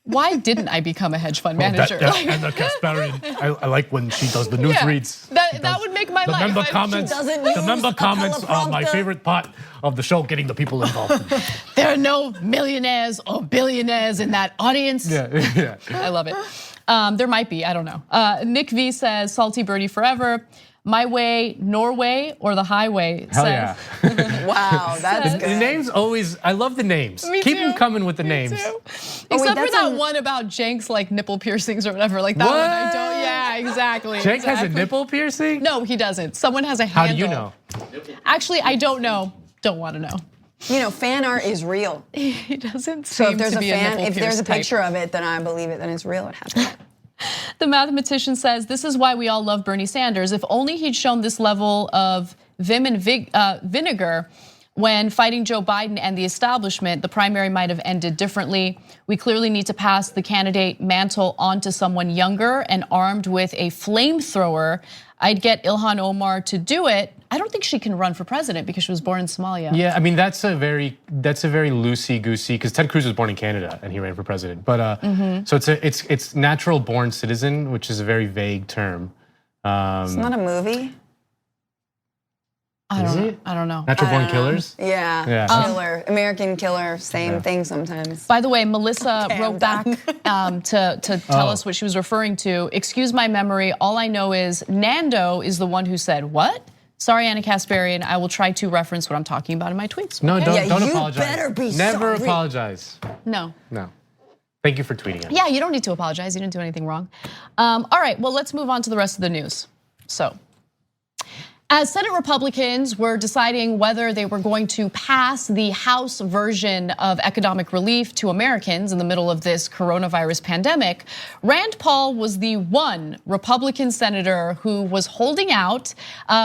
why didn't I become a hedge fund manager? And the Kasparian, I like when she does the news reads. That would make my life. The member comments are my favorite part of the show, getting the people involved. There are no millionaires or billionaires in that audience. Yeah. I love it. There might be, I don't know. Nick V says, salty Birdie forever. My way, Norway, or the highway. Hell yeah. Wow, that's good. The names always, I love the names. Me Keep too. them coming with the names. Except for that one about Jenk's like nipple piercings or whatever. Like that one I don't, yeah, exactly. Jenk has a nipple piercing? No, he doesn't. Someone has a handle. How do you know? Actually, I don't know. Don't want to know. You know, fan art is real. He doesn't So seem if there's to a be fan, a if there's a type. picture of it, then I believe it, then it's real, it happened. The mathematician says, this is why we all love Bernie Sanders. If only he'd shown this level of vim and vinegar when fighting Joe Biden and the establishment, the primary might have ended differently. We clearly need to pass the candidate mantle on to someone younger and armed with a flamethrower. I'd get Ilhan Omar to do it. I don't think she can run for president because she was born in Somalia. Yeah, I mean that's a very loosey-goosey, because Ted Cruz was born in Canada and he ran for president. But so it's natural born citizen, which is a very vague term. It's not a movie. I don't know. Natural Born Killers? Yeah. Killer, American Killer, same thing sometimes. By the way, Melissa wrote back to tell us what she was referring to. Excuse my memory, all I know is Nando is the one who said, what? Sorry, Anna Kasparian, I will try to reference what I'm talking about in my tweets. No, okay? don't you apologize. Better be Never sorry. apologize. No. Thank you for tweeting it. Yeah, you don't need to apologize. You didn't do anything wrong. All right, well, let's move on to the rest of the news. So, as Senate Republicans were deciding whether they were going to pass the House version of economic relief to Americans in the middle of this coronavirus pandemic, Rand Paul was the one Republican senator who was holding out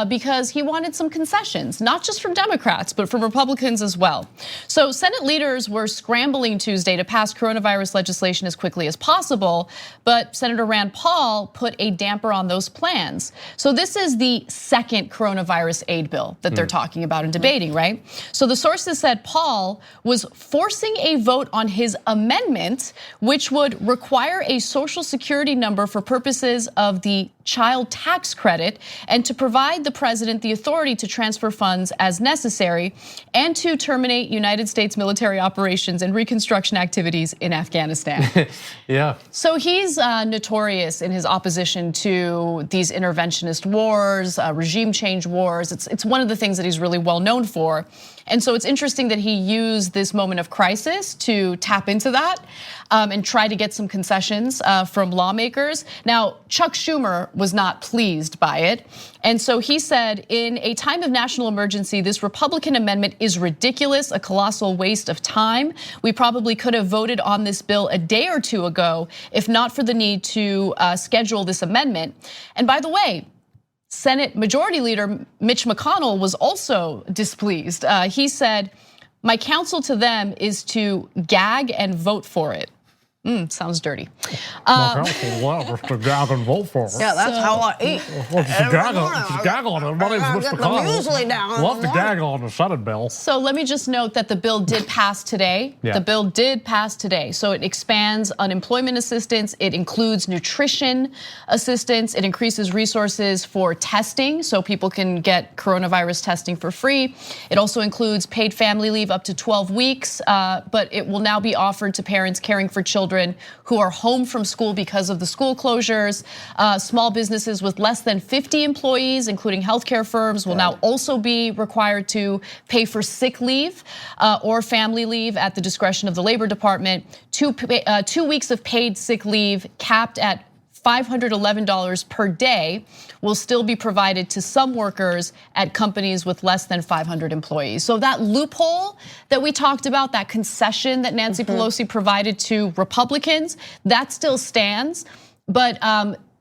because he wanted some concessions, not just from Democrats, but from Republicans as well. So Senate leaders were scrambling Tuesday to pass coronavirus legislation as quickly as possible, but Senator Rand Paul put a damper on those plans. So this is the second coronavirus aid bill that they're talking about and debating, right? So the sources said Paul was forcing a vote on his amendment, which would require a social security number for purposes of the child tax credit and to provide the president the authority to transfer funds as necessary and to terminate United States military operations and reconstruction activities in Afghanistan. Yeah. So he's notorious in his opposition to these interventionist wars, regime change wars. It's one of the things that he's really well known for. And so it's interesting that he used this moment of crisis to tap into that and try to get some concessions from lawmakers. Now, Chuck Schumer was not pleased by it. And so he said, in a time of national emergency, this Republican amendment is ridiculous, a colossal waste of time. We probably could have voted on this bill a day or two ago, if not for the need to schedule this amendment. And by the way, Senate Majority Leader Mitch McConnell was also displeased. He said, my counsel to them is to gag and vote for it. Sounds dirty. My counsel love to gag and vote for it. Yeah, that's how I eat. Gag on it. My name's Mitch McConnell. Love to gag on the Senate bill. So let me just note that the bill did pass today. The bill did pass today. So it expands unemployment assistance. It includes nutrition assistance. It increases resources for testing so people can get coronavirus testing for free. It also includes paid family leave up to 12 weeks, but it will now be offered to parents caring for children who are home from school because of the school closures. Small businesses with less than 50 employees, including healthcare firms, will now also be required to pay for sick leave or family leave at the discretion of the Labor Department. 2 weeks of paid sick leave capped at $511 per day will still be provided to some workers at companies with less than 500 employees. So that loophole that we talked about, that concession that Nancy Pelosi provided to Republicans, that still stands. But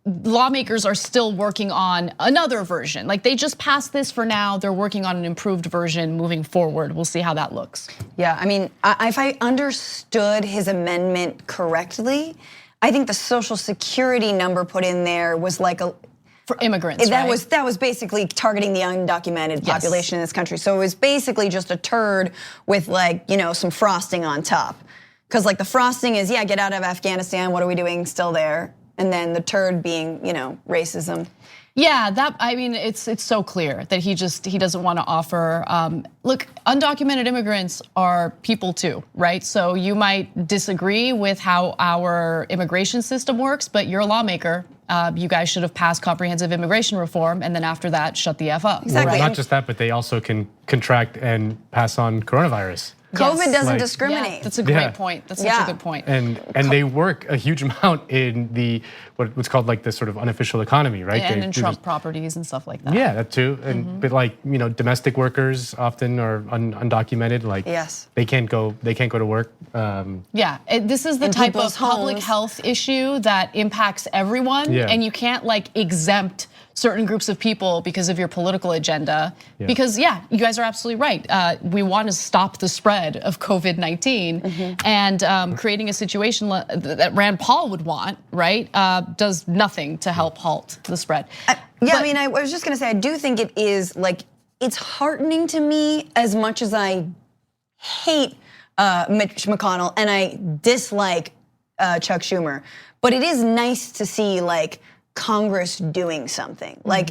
lawmakers are still working on another version. Like they just passed this for now. They're working on an improved version moving forward. We'll see how that looks. Yeah, I mean, if I understood his amendment correctly, I think the social security number put in there was like for immigrants, that right? was basically targeting the undocumented population in this country. So it was basically just a turd with like, some frosting on top. Cuz like the frosting is, get out of Afghanistan, what are we doing still there? And then the turd being, racism. Yeah, it's so clear that he doesn't want to offer. Look, undocumented immigrants are people too, right? So you might disagree with how our immigration system works, but you're a lawmaker. You guys should have passed comprehensive immigration reform, and then after that, shut the F up. Exactly. Well, not just that, but they also can contract and pass on coronavirus. COVID doesn't discriminate. Yeah, that's a great point. That's such a good point. And they work a huge amount in the what's called like the sort of unofficial economy, right? And in Trump properties and stuff like that. Yeah, that too. And but like domestic workers often are undocumented. Like they can't go to work. Yeah, this is the type of public health issue that impacts everyone, and you can't like exempt certain groups of people because of your political agenda. Because you guys are absolutely right. We want to stop the spread of COVID-19, and creating a situation that Rand Paul would want, right, does nothing to help halt the spread. I was just gonna say, I do think it is like, it's heartening to me as much as I hate Mitch McConnell and I dislike Chuck Schumer. But it is nice to see like Congress doing something, like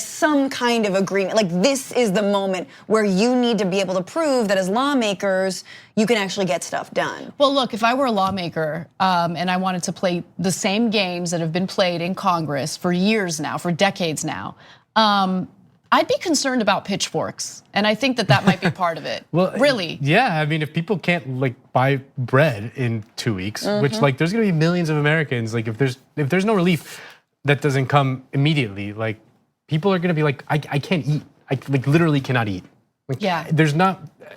some kind of agreement. Like this is the moment where you need to be able to prove that as lawmakers, you can actually get stuff done. Well, look, if I were a lawmaker and I wanted to play the same games that have been played in Congress for years now, for decades now, I'd be concerned about pitchforks, and I think that might be part of it. Well, really? Yeah, I mean, if people can't like buy bread in 2 weeks, which like there's gonna be millions of Americans. Like if there's no relief that doesn't come immediately, like people are gonna be like, I can't eat. I like literally cannot eat. Like, yeah.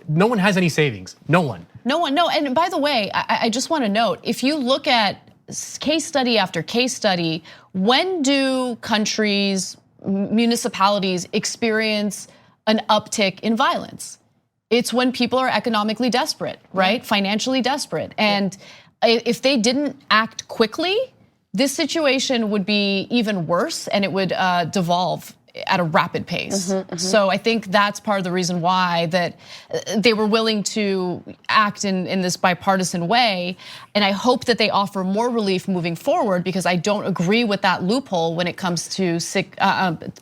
No one has any savings. No one. No. And by the way, I just want to note, if you look at case study after case study, when do countries, municipalities experience an uptick in violence? It's when people are economically desperate, right? Financially desperate. And if they didn't act quickly, this situation would be even worse and it would devolve at a rapid pace. So I think that's part of the reason why that they were willing to act in this bipartisan way. And I hope that they offer more relief moving forward, because I don't agree with that loophole when it comes to sick,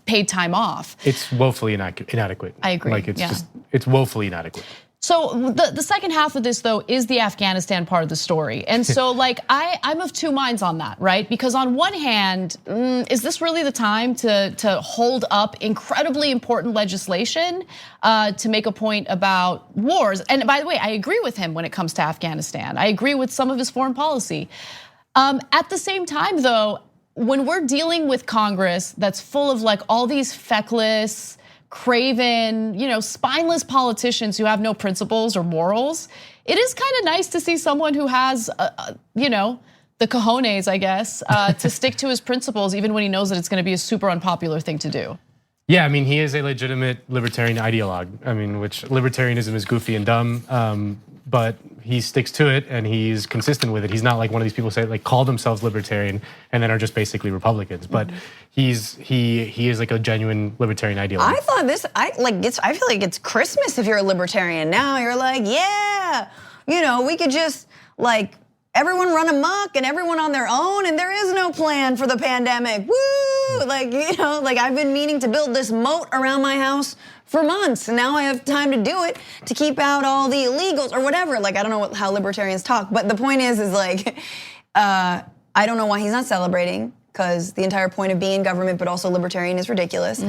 paid time off. It's woefully inadequate. I agree. Like it's woefully inadequate. So the second half of this though is the Afghanistan part of the story. And so like I'm of two minds on that, right? Because on one hand, is this really the time to hold up incredibly important legislation to make a point about wars? And by the way, I agree with him when it comes to Afghanistan. I agree with some of his foreign policy. At the same time though, when we're dealing with Congress that's full of like all these feckless, craven, spineless politicians who have no principles or morals, it is kind of nice to see someone who has, the cojones, I guess, to stick to his principles even when he knows that it's going to be a super unpopular thing to do. Yeah, I mean, he is a legitimate libertarian ideologue. I mean, which libertarianism is goofy and dumb, but he sticks to it and he's consistent with it. He's not like one of these people say like call themselves libertarian and then are just basically Republicans. But he is like a genuine libertarian ideologue. I thought I feel like it's Christmas if you're a libertarian. Now you're like, yeah, we could just like everyone run amok and everyone on their own, and there is no plan for the pandemic. Woo! Like I've been meaning to build this moat around my house for months, and now I have time to do it to keep out all the illegals or whatever. Like I don't know how libertarians talk, but the point is like I don't know why he's not celebrating, because the entire point of being in government but also libertarian is ridiculous.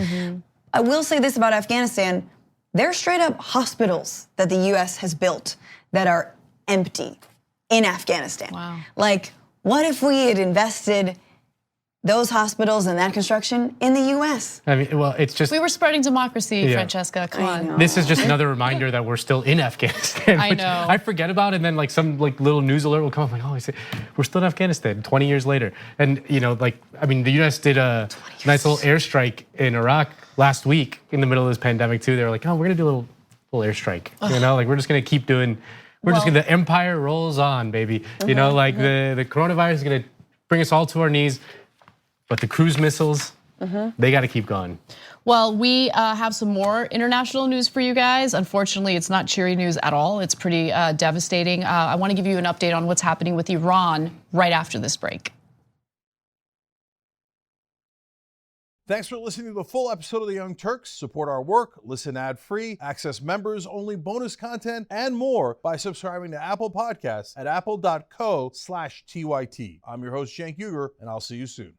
I will say this about Afghanistan: there are straight up hospitals that the US has built that are empty in Afghanistan. Wow. Like, what if we had invested those hospitals and that construction in the US? I mean, well, it's just... We were spreading democracy, Francesca, come on. This is just another reminder that we're still in Afghanistan. I know. I forget about, and then like some like little news alert will come up like, oh, we're still in Afghanistan 20 years later. And the US did a nice little airstrike in Iraq last week in the middle of this pandemic too. They were like, oh, we're gonna do a little airstrike. Like we're just gonna keep doing, the empire rolls on, baby. The coronavirus is gonna bring us all to our knees. But the cruise missiles, they got to keep going. Well, we have some more international news for you guys. Unfortunately, it's not cheery news at all. It's pretty devastating. I want to give you an update on what's happening with Iran right after this break. Thanks for listening to the full episode of the Young Turks. Support our work, listen ad-free, access members-only bonus content, and more by subscribing to Apple Podcasts at apple.co/TYT. I'm your host, Cenk Uygur, and I'll see you soon.